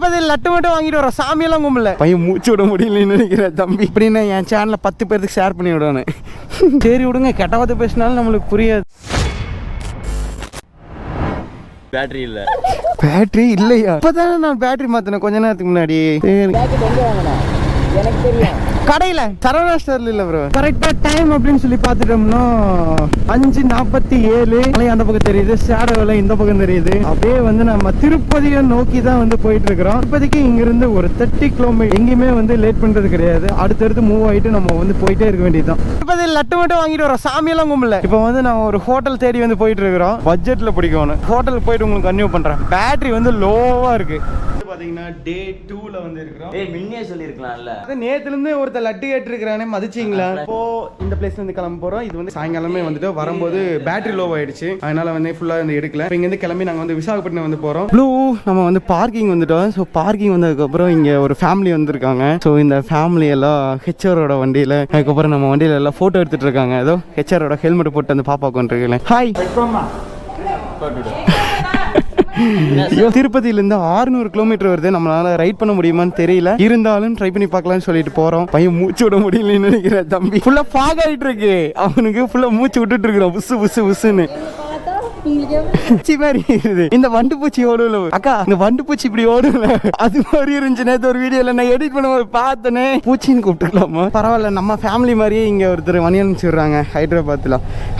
திருப்பதியில் லட்டு மட்டும் வாங்கிட்டு வரோம், சாமியெல்லாம் கும்பல. பையன் மூச்சு விட முடியலன்னு நினைக்கிற தம்பி. இப்படின்னு என் சேனலை 10 பேருக்கு ஷேர் பண்ணி விடுவானு. சரி விடுங்க, கெட்ட வார்த்தை பேசினாலும் நம்மளுக்கு புரியாது. பேட்டரி இல்ல. பேட்டரி இல்லையா? இப்பதானே நான் பேட்டரி மாத்தினேன் கொஞ்ச நேரத்துக்கு முன்னாடி. எனக்கு தெரியும், கடையில சரவணா ஸ்டோர்ல இல்ல ப்ரோ. கரெக்டா டைம் அப்படின்னு சொல்லி பாத்துட்டோம்னா 5:47. அந்த பக்கம் தெரியுது, ஷேடோல இந்த பக்கம் தெரியுது. அப்படியே வந்து நம்ம திருப்பதியை நோக்கி தான் வந்து போயிட்டு இருக்கிறோம். திருப்பதிக்கு இங்க இருந்து ஒரு 30 கிலோமீட்டர். எங்கேயுமே வந்து லேட் பண்றது கிடையாது. அடுத்தடுத்து மூவ் ஆயிட்டு நம்ம வந்து போயிட்டே இருக்க வேண்டியதுதான். திருப்பதியில் லட்டு மட்டும் வாங்கிட்டு வரோம், சாமியெல்லாம் கும்பல. இப்போ வந்து நான் ஒரு ஹோட்டல் தேடி வந்து போயிட்டு இருக்கிறோம். பட்ஜெட்ல பிடிக்கணும். ஹோட்டலுக்கு போயிட்டு உங்களுக்கு கன்டினியூ பண்றேன். பேட்டரி வந்து லோவா இருக்கு. பாத்தீங்கன்னா டே 2ல வந்து இருக்கிறோம். முன்னே சொல்லிருக்கலாம்ல. அது நேத்துல இருந்து ஒருத்தர் லட்டு கேட்டிருக்கானே, மதிச்சிங்களா? இப்போ இந்த பிளேஸ்ல இருந்து கிளம்ப போறோம். இது வந்து சாயங்காலமே வந்துட்டு வரும்போது பேட்டரி லோ ஆயிடுச்சு, அதனால வந்து ஃபுல்லா வந்து எடுக்கல. இங்க இருந்து கிளம்பி நாங்க வந்து விசாகப்பட்டினம் வந்து போறோம். ப்ளூ நம்ம வந்து பார்க்கிங் வந்துட்டோம். ஸோ பார்க்கிங் வந்ததுக்கு அப்புறம் இங்க ஒரு ஃபேமிலி வந்திருக்காங்க. ஸோ இந்த ஃபேமிலி எல்லாம் ஹெச்ஆரோட வண்டியில, அதுக்கப்புறம் நம்ம வண்டியில எல்லாம் போட்டோ எடுத்துட்டு இருக்காங்க. ஏதோ ஹெச்ஆரோட ஹெல்மெட் போட்டு அந்த பாப்பா உட்காந்துருக்கேன். ஹாய். திருப்பதியிலிருந்து 600 கிலோமீட்டர் வருது. நம்மளால ரைட் பண்ண முடியுமான்னு தெரியல, இருந்தாலும் ட்ரை பண்ணி பார்க்கலாம்னு சொல்லிட்டு போறோம். பையன் மூச்சு விட முடியலன்னு நினைக்கிற தம்பி. ஃபுல்லா ஃபாக் ஆயிட்டு இருக்கு அவனுக்கு. ஃபுல்லா மூச்சு விட்டுட்டு இருக்கிறோம், புசு புசு புசுன்னு. இந்த வண்டு பூச்சி ஓடுல அக்கா, இந்த வண்டு பூச்சி இப்படி ஓடுல, அது மாதிரி இருந்துச்சு. நேத்து ஒரு வீடியோல நான் எடிட் பண்ணும்போது பார்த்தனே, பூச்சின்னு கூப்பிட்டுக்கலாமா? பரவாயில்ல, நம்ம ஃபேமிலி மாதிரியே இங்க ஒருத்தர் மணி அனுப்பிச்சுடுறாங்க.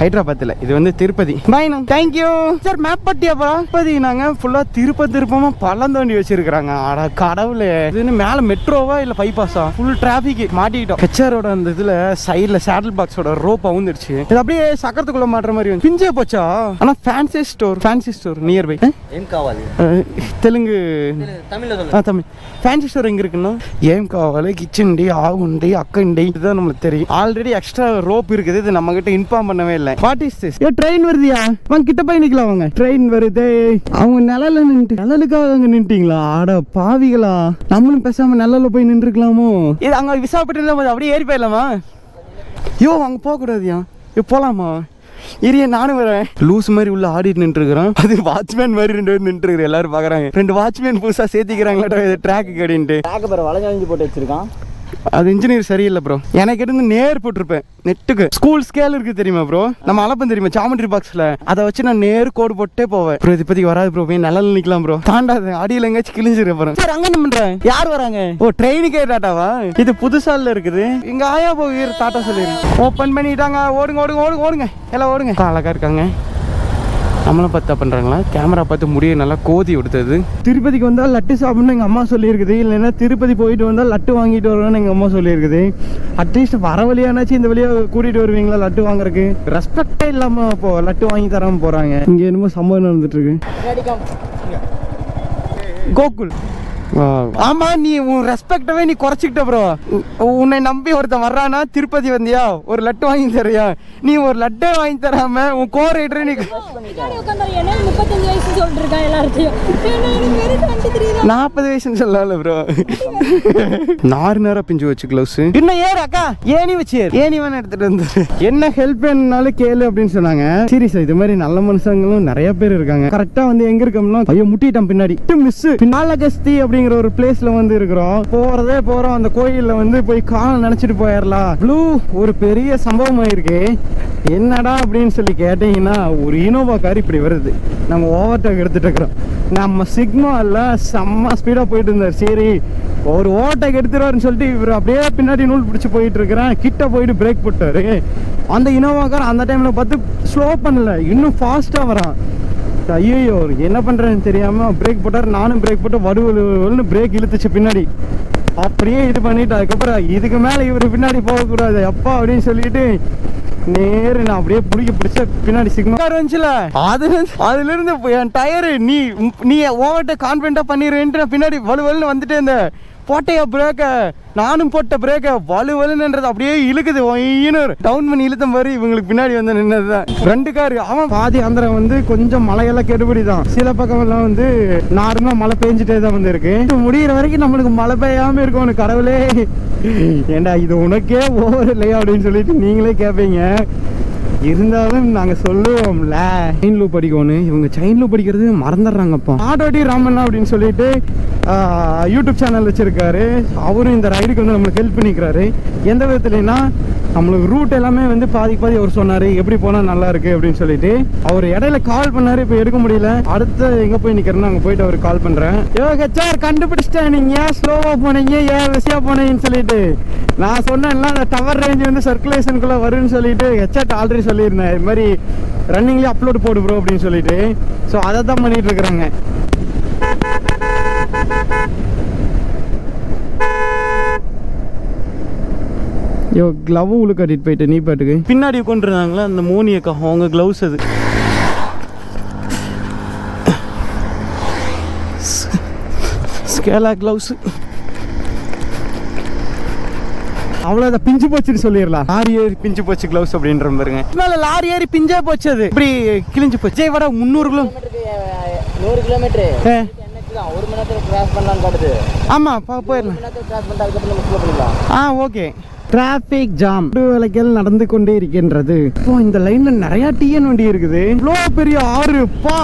ஹைதராபாத்ல இது வந்து திருப்பதி. பாய், தேங்க்யூ சார். மேப் பட்டியாப்பா திருப்பதி. நாங்க ஃபுல்லா திருப்பமா பள்ளம் தோண்டி வச்சிருக்காங்க. அட கடவுளே, இது மேல மெட்ரோவா இல்ல பைபாஸா? ஃபுல் டிராபிக் மாட்டிக்கிட்டோம். ஹெச்ஆரோட அந்த இதுல சைடுல சேடல் பாக்ஸோட ரோப் அவுந்துருச்சு. இது அப்படியே சக்கரத்துக்குள்ள மாட்டுற மாதிரி வந்து பிஞ்சே போச்சா. ஆனா ஃபேன்சி ஸ்டோர் நியர்பை. ஏம் காவாலி தெலுங்கு, தமிழ். ஃபேன்சி ஸ்டோர் எங்க இருக்குன்னா ஏம் காவாலி, கிச்சன்டி, ஆகுண்டி, அக்கண்டி, இதுதான் நம்மளுக்கு தெரியும். ஆல்ரெடி எக்ஸ்ட்ரா ரோப் இருக்குது, இது நம்ம கிட்ட இன்ஃபார்ம் பண்ணவே இல்லை. What is this? ட்ரெயின் வருதியா? வாங்க கிட்ட போய் நிக்கலாம். வாங்க, ட்ரெயின் வருது. அவங்க நிழல்ல நின்று, நிழலுக்காக அங்க நின்ட்டீங்களா? ஆட பாவிகளா, நம்மளும் பேசாம நிழல்ல போய் நின்றுக்கலாமோ? இது அங்க விசாகப்பட்டினம் அப்படியே ஏறி போயிடலாமா? ஐயோ, அங்க போக கூடாதியா? போலாமா? இரிய நானும் வரேன். லூஸ் மாதிரி உள்ள ஆடிட்டு நின்றுக்கிறோம். அது வாட்ச்மேன் மாதிரி 2 பேர் நின்றுக்கிறேன். எல்லாரும் பாக்குறாங்க, 2 வாட்ச்மேன் புதுசா சேர்த்திக்கிறாங்களா ட்ராக்கு கடின்ட்டு. வளைஞ்சு போட்டு வச்சிருக்கான். அது இன்ஜினியர் சரியில்லை ப்ரோ. எனக்கு இருந்து நேர் போட்டிருப்பேன் நெட்டுக்கு. ஸ்கூல் ஸ்கேல் இருக்கு தெரியுமா ப்ரோ? நம்ம அளப்பம் தெரியுமா ஜாமெட்ரி பாக்ஸ்ல? அதை வச்சு நான் நேர் கோடு போட்டே போவேன் ப்ரோ. இது பத்தி வராது ப்ரோ, போய் நல்லா நிக்கலாம் ப்ரோ. தாண்டாது, அடியில் எங்கேயாச்சும் கிழிஞ்சிருக்க போறேன். சார் அங்க என்ன பண்றேன்? யார் வராங்க? ஓ, ட்ரெயினுக்கே டாட்டாவா? இது புதுசால இருக்குது. இங்க ஆயா போய் டாட்டா சொல்லிடுங்க. ஓப்பன் பண்ணிட்டாங்க. ஓடுங்க எல்லாம் ஓடுங்க. அழகா இருக்காங்க. நம்மளும் பார்த்தா பண்ணுறாங்களா? கேமரா பார்த்து முடிய நல்லா கோதி விடுத்தது. திருப்பதிக்கு வந்தால் லட்டு சாப்பிட்ணுன்னு எங்கள் அம்மா சொல்லியிருக்குது. இல்லைன்னா திருப்பதி போயிட்டு வந்தால் லட்டு வாங்கிட்டு வருவேன்னு எங்கள் அம்மா சொல்லியிருக்குது. அட்லீஸ்ட் வர வழியானாச்சும் இந்த வழியாக கூட்டிகிட்டு வருவீங்களா லட்டு வாங்குறதுக்கு? ரெஸ்பெக்டே இல்லாமல் இப்போ லட்டு வாங்கி தராமல் போகிறாங்க. இங்கே என்னமோ சம்பவம் நடந்துட்டு இருக்கு. கோகுல், ஆமா, நீ உன் ரெஸ்பெக்டவே நீ குறைச்சிக்கிட்ட ப்ரோ. உன்னை நம்பி ஒருத்தன் வர்றானா, திருப்பதி வந்தியா, ஒரு லட்டு வாங்கி தரியா? நீ ஒரு லட்டே வாங்கி தராம உன் கோ ரைடர் நீ 40 வயசுன்னு சொல்லல ப்ரோ. 4 நேரம் பிஞ்சு வச்சு க்ளவுஸ். இன்னும் ஏறு அக்கா, ஏணி வச்சு ஏணி வேணா எடுத்துட்டு வந்து என்ன ஹெல்ப் வேணும்னாலும் கேளு அப்படின்னு சொன்னாங்க. சீரியஸா இது மாதிரி நல்ல மனுஷங்களும் நிறைய பேர் இருக்காங்க. கரெக்டா வந்து எங்க இருக்கோம்னா, ஐயோ முட்டிட்டோம் பின்னாடி மிஸ் பின்னாலகஸ்தி அப்படிங்கிற ஒரு பிளேஸ்ல வந்து இருக்கிறோம். போறோம். அந்த கோயில்ல வந்து போய் காலை நினைச்சிட்டு போயிடலாம். ப்ளூ ஒரு பெரிய சம்பவம் ஆயிருக்கு. என்னடா அப்படின்னு சொல்லி கேட்டீங்கன்னா, ஒரு இனோவா கார் இப்படி வருது. நம்ம ஓவர்டேக் எடுத்துட்டு இருக்கிறோம். நம்ம சிக்மா இல்ல செம்ம ஸ்பீடா போயிட்டு இருந்தார். சரி, ஒரு ஓவர்டேக் எடுத்துருவாருன்னு சொல்லிட்டு இவர் அப்படியே பின்னாடி நூல் பிடிச்சி போயிட்டு இருக்கிறேன். கிட்ட போயிட்டு பிரேக் போட்டாரு. அந்த இனோவா கார் அந்த டைம்ல பார்த்து ஸ்லோ பண்ணல, இன்னும் ஃபாஸ்டா வரான். ஐயோ என்ன பண்றேன்னு தெரியாம பிரேக் போட்டார். நானும் பிரேக் போட்டு வடுவலுன்னு பிரேக் இழுத்துச்சு பின்னாடி. அப்படியே இது பண்ணிட்டு அதுக்கப்புறம் இதுக்கு மேல இவரு பின்னாடி போகக்கூடாது அப்பா அப்படின்னு சொல்லிட்டு நேரு நான் அப்படியே பிடிச்ச பின்னாடி சிக்மா வந்துச்சுல, அதுல இருந்து என் டயரு நீ ஓவர்டேக் கான்ஃபிடண்டா பண்ணிடுவேன்ட்டு நான் பின்னாடி வலுவலுன்னு வந்துட்டே இருந்தேன். போட்டையா பிரேக்க, நானும் போட்ட பிரேக்க வலுவலுன்றது அப்படியே இழுக்குது. டவுன் பண்ணி இழுத்த மாதிரி இவங்களுக்கு பின்னாடி வந்து நின்னதுதான் 2 காரு. அவன் பாதி ஆந்திரம் வந்து கொஞ்சம் மழையெல்லாம் கெடுபடி தான். சில பக்கம் எல்லாம் வந்து நார்மலா மழை பெஞ்சிட்டே தான் வந்து இருக்கு. முடிகிற வரைக்கும் நம்மளுக்கு மழை பெய்யாம இருக்கும். கடவுளே, ஏண்டா இது உனக்கே ஓவர் இல்லையா அப்படின்னு சொல்லிட்டு நீங்களே கேட்பீங்க. இருந்தாலும் நாங்க சொல்லுவோம்ல, செயின் லூப் படிக்கணும். இவங்க செயின் லூப் படிக்கிறது மறந்துடுறாங்கப்பா. ஆட்டோடி ராமண்ணா அப்படின்னு சொல்லிட்டு யூடியூப் சேனல் வச்சுருக்காரு. அவரும் இந்த ரைடுக்கு வந்து நம்மளுக்கு ஹெல்ப் பண்ணிக்கிறாரு. எந்த விதத்துலனா நம்மளுக்கு ரூட் எல்லாமே வந்து பாதி அவர் சொன்னார் எப்படி போனால் நல்லா இருக்கு அப்படின்னு சொல்லிட்டு. அவர் இடையில கால் பண்ணார், இப்போ எடுக்க முடியல. அடுத்து எங்கே போய் நிற்கிறேன்னு அங்கே போயிட்டு அவருக்கு கால் பண்ணுறேன். ஹெச்ஆர் கண்டுபிடிச்சிட்டேன், நீங்கள் ஏன் ஸ்லோவாக போனீங்க ஏன் வசியாக போனீங்கன்னு சொல்லிட்டு. நான் சொன்னேன்ல அந்த டவர் ரேஞ்ச் வந்து சர்க்குலேஷனுக்குள்ளே வரும்னு சொல்லிட்டு ஹெச்ஆர்ட் ஆல்ரெடி சொல்லியிருந்தேன். இது மாதிரி ரன்னிங்லேயே அப்லோட் போடு ப்ரோ அப்படின்னு சொல்லிட்டு. ஸோ அதை தான் பண்ணிட்டு இருக்கிறாங்க. யோ க்ளவ் உள்ள கட்டிட்டு போயிட்டு நீ பாட்டுக்கு பின்னாடி உட்காந்துருந்தாங்களா அந்த மோனியக்கா, அவங்க க்ளவுஸ் அது. ஸ்கேலா க்ளவுஸ் அவ்வளோ பிஞ்சு போச்சுன்னு சொல்லிடலாம். லாரி ஏறி பிஞ்சு போச்சு க்ளவுஸ் அப்படின்ற பாருங்க. அதனால லாரி ஏறி பிஞ்சா போச்சு, அது இப்படி கிழிஞ்சு போச்சு. விஜயவாடா 300 கிலோமீட்டர் 1 மணி நேரத்தில் கிராஸ் பண்ணலாம்னு காட்டுது. ஆமாம் போயிடலாம். ஓகே. டிராஃபிக் ஜாம் வேலைகள் நடந்து கொண்டே இருக்கின்றது. இப்போ இந்த லைன்ல நிறைய டிஎன் வண்டி இருக்குது. இவ்வளோ பெரிய ஆறுப்பா,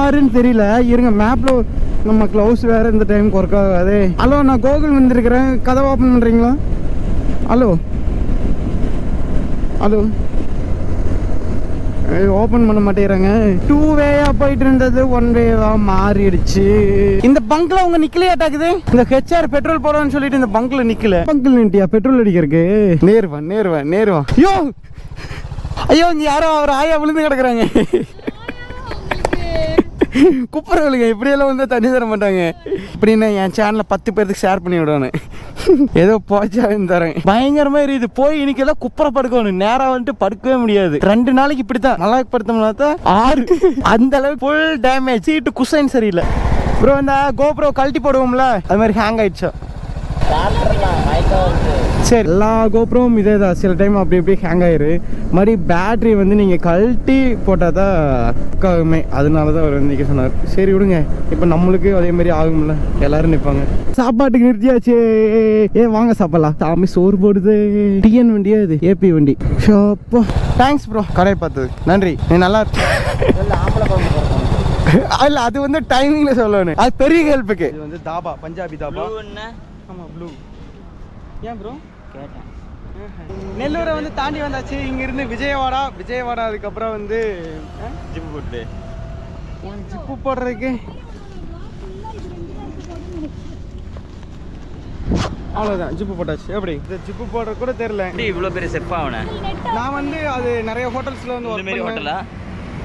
ஆறுன்னு தெரியல. இருங்க மேப்ல நம்ம க்ளவுஸ் வேற இந்த டைம் ஒர்க் ஆகாது. ஹலோ, நான் கோகுல் வந்திருக்கிறேன், கதவை ஓப்பன் பண்றீங்களா? ஹலோ ஹலோ, ஓபன் பண்ண மாட்டேங்கிறாங்க. 2 வேயா போயிட்டு இருந்தது 1 வேவா மாறிடுச்சு. இந்த பங்க்ல அவங்க நிக்கலையாட்டாக்குது. இந்த ஹெச்ஆர் பெட்ரோல் போடுறோம்னு சொல்லிட்டு இந்த பங்க்ல நிக்கல. பங்க்ல நின்ட்டியா பெட்ரோல் அடிக்கிறதுக்கு? நேர்வா ஐயோ, இங்க யாரோ அவர் ஆயா விழுந்து கிடக்குறாங்க. குப்புறவளுங்க இப்படியெல்லாம் வந்து தண்ணி தர மாட்டாங்க. இப்படின்னு என் சேனலை 10 பேருக்கு ஷேர் பண்ணி விடணும். ஏதோ போச்சான்னு தரேன். பயங்கரமா இருக்குது. போய் இன்னைக்கெல்லாம் குப்புற படுக்கணும். நேரம் வந்துட்டு படுக்கவே முடியாது. 2 நாளைக்கு இப்படித்தான். நல்லா படுத்தோம்னா தான் 6 அந்த அளவுக்கு ஃபுல் டேமேஜ். சீட்டு குஷன் சரியில்லை ப்ரோ. இந்த கோப்ரோ கழட்டி போடுவோம்ல அது மாதிரி ஹேங் ஆயிடுச்சோ. சரி, எல்லா கோப்ரோவும் இதே தான். சில டைம் அப்படி இப்படி ஹேங் ஆயிரு. மாதிரி பேட்ரி வந்து நீங்கள் கழட்டி போட்டால் தான் ஆகுமே. அதனால தான் அவர் வந்து சொன்னார். சரி விடுங்க, இப்போ நம்மளுக்கு அதே மாதிரி ஆகும்ல, எல்லாரும் நிற்பாங்க. சாப்பாட்டுக்கு நிறுத்தியாச்சு. வாங்க சாப்பிடலாம். சாமி சோறு போடுது. டிஎன் வண்டியா இது? ஏபி வண்டி. ஷோப்பா, தேங்க்ஸ் ப்ரோ கடையை பார்த்தது. நன்றி. நீ நல்லா இல்ல, அது வந்து டைமிங்ல சொல்லணும். அது பெரிய ஹெல்ப்புக்கு. இது வந்து தாபா, பஞ்சாபி தாபா. ஆமாம் ப்ளூ. ஏன் ப்ரோ கேட்டேன்? நெல்லூரை வந்து தாண்டி வந்தாச்சு. இங்கிருந்து விஜயவாடா. அதுக்கப்புறம் வந்து ஜிப்பு போட்டு ஜிப்பு போடுறதுக்கு அவ்வளோதான். ஜிப்பு போட்டாச்சு. எப்படி இந்த ஜிப்பு போடுறது கூட தெரியல. இவ்வளோ பெரிய செஃப்பா அவனை. நான் வந்து அது நிறைய ஹோட்டல்ஸில் வந்து இந்த மாதிரி ஹோட்டலா?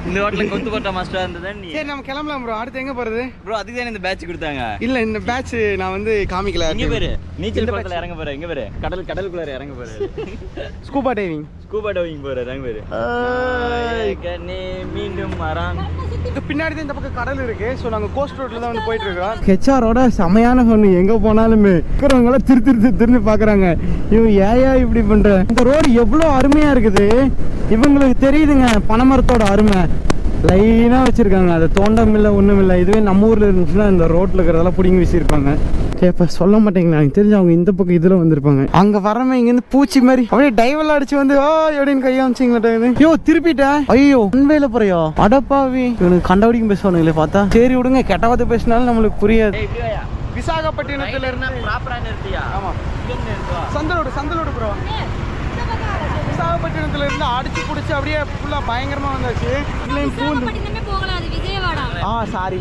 இந்த ஹோட்டலுக்கு கொத்து போட்ட மாஸ்டரா இருந்ததா நீ? சரி, நம்ம கிளம்பலாம் ப்ரோ. அடுத்து எங்கே போகிறது ப்ரோ? அதுக்கு தான் இந்த பேட்ச் கொடுத்தாங்க. இல்லை, இந்த பேட்ச் நான் வந்து காமிக்கல. இங்கே பேரு நீச்சல் குளத்துல இறங்க போகிறேன். இங்கே பேரு கடலுக்குள்ளார இறங்க போகிறேன். ஸ்கூபா டைவிங் போகிறேன். இறங்க பேரு மீண்டும் வரான். பின்னாடி தான் இந்த பக்கம் கடல் இருக்கு. ஸோ நாங்கள் கோஸ்ட் ரோட்ல தான் வந்து போயிட்டு இருக்கோம். ஹெச்ஆரோட செமையான ஃபன். எங்கே போனாலுமே இருக்கிறவங்களாம் திருன்னு பார்க்குறாங்க. இவங்க ஏயா இப்படி பண்ற? இந்த ரோடு எவ்வளோ அருமையாக இருக்குது. இவங்களுக்கு தெரியுதுங்க பனைமரத்தோட அருமை. லைனாக வச்சுருக்காங்க. அதை தோண்டம் இல்லை, ஒன்றும் இல்லை. இதுவே நம்ம ஊரில் இருந்துச்சுன்னா இந்த ரோட்டில் இருக்கிறதெல்லாம் பிடிங்கி வீசியிருப்பாங்க. இப்போ சொல்ல மாட்டேங்களா? எனக்கு தெரிஞ்சு அவங்க இந்த பக்கம் இதில் வந்திருப்பாங்க. அங்கே வரமே இங்கேருந்து பூச்சி மாதிரி அப்படியே டைவெல்லாம் அடிச்சு வந்து எப்படின்னு கையை அமைச்சிங்களா? யோ திருப்பிட்டேன். ஐயோ உண்மையில போறியோ? அடப்பாவி, இவனுக்கு கண்டபடிக்கும் பேசுவானுங்களே பார்த்தா. சரி விடுங்க, கெட்டவாத பேசினாலும் நம்மளுக்கு புரியாது. விசாகப்பட்டினத்துல இருந்து ஆமா சந்தலோடு ப்ரோ. விசாகப்பட்டினத்துல இருந்து அடிச்சு பிடிச்சி அப்படியே ஃபுல்லா பயங்கரமா வந்தாச்சு. சாரி,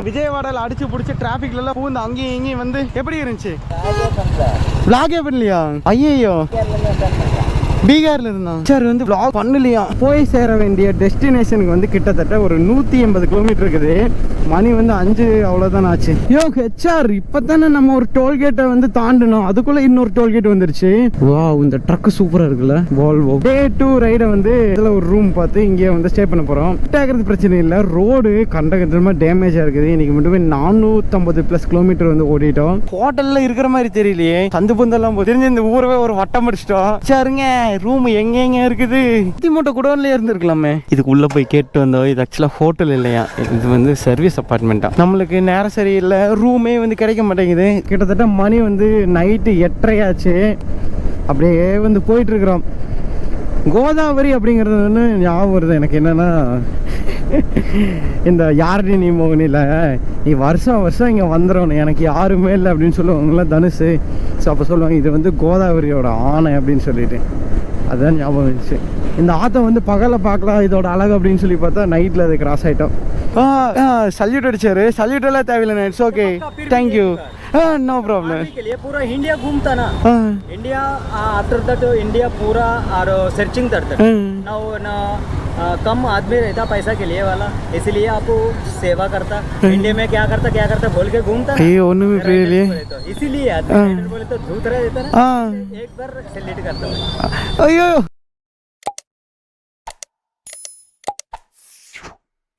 விஜயவாடால அடிச்சு பிடிச்சி டிராபிக்ல எல்லாம் பூந்து அங்கேயும் இங்கேயும் வந்து எப்படி இருந்துச்சு? விளாகே பண்ணலையா? ஐயோ, பீகார்ல இருந்தான். சரி, வந்து vlog பண்ணலையா? போய் சேர வேண்டிய டெஸ்டினேஷனுக்கு வந்து கிட்டத்தட்ட ஒரு 180 கிலோமீட்டர் இருக்குது. மணி வந்து 5 அவ்வளோதான் ஆச்சு. யோ ஹெச்ஆர், இப்போதானே நம்ம ஒரு டோல்கேட்டை வந்து தாண்டணும். அதுக்குள்ள இன்னொரு டோல்கேட் வந்துருச்சு. வா, இந்த ட்ரக் சூப்பரா இருக்குல்ல, வால்வோ. Day 2 ரைடை வந்து இதில் ஒரு ரூம் பார்த்து இங்கே வந்து ஸ்டே பண்ண போகிறோம். ஆகிறது பிரச்சனை இல்லை. ரோடு கண்டகண்டமாக டேமேஜாக இருக்குது. இன்னைக்கு மட்டுமே 450+ கிலோமீட்டர் வந்து ஓடிட்டோம். ஹோட்டலில் இருக்கிற மாதிரி தெரியலையே. சந்து புந்தெல்லாம் தெரிஞ்சு இந்த ஊரவே ஒரு வட்டம் அடிச்சிட்டோம். சரிங்க, ரூம் எங்க இருக்குது? மூட்டை குடோன்லயே இருந்திருக்கலாமே. இதுக்கு உள்ள போய் கேட்டு வந்தோம். இது ஆக்சுவலா ஹோட்டல் இல்லையா, இது வந்து சர்வீஸ் அப்பார்ட்மெண்ட்டா. நம்மளுக்கு நேரம் சரியில்லை, ரூமே வந்து கிடைக்க மாட்டேங்குது. கிட்டத்தட்ட மணி வந்து நைட்டு 8:30 ஆச்சு. அப்படியே வந்து போயிட்டு இருக்கிறோம். கோதாவரி அப்படிங்கிறது வந்து ஞாபகம் வருது எனக்கு என்னன்னா இந்த யாருனே நீ மோகனில் நீ வருஷம் வருஷம் இங்கே வந்துடணும் எனக்கு யாருமே இல்லை அப்படின்னு சொல்லுவாங்கள்ல தனுஷ். ஸோ அப்போ சொல்லுவாங்க இது வந்து கோதாவரியோட ஆணை அப்படின்னு சொல்லிட்டு அதுதான் ஞாபகம் இருந்துச்சு. இந்த ஆற்றை வந்து பகலில் பார்க்கலாம் இதோட அழகு அப்படின்னு சொல்லி பார்த்தா நைட்டில் அது கிராஸ் ஆகிட்டோம். சல்யூட் அடிச்சாரு. சல்யூட் எல்லாம் தேவையில்லை. It's okay thank you. No problem के लिए पूरा इंडिया घूमता ना इंडिया आफ्टर दैट इंडिया पूरा और सर्चिंग करता ना कम आदमी रहता पैसा के लिए वाला इसलिए आपको सेवा करता इंडिया में क्या करता बोल के घूमता ये ओनू में प्रिय इसीलिए आदमी बोले तो धूत रह देता ना एक बार सेलिब्रेट करता अयो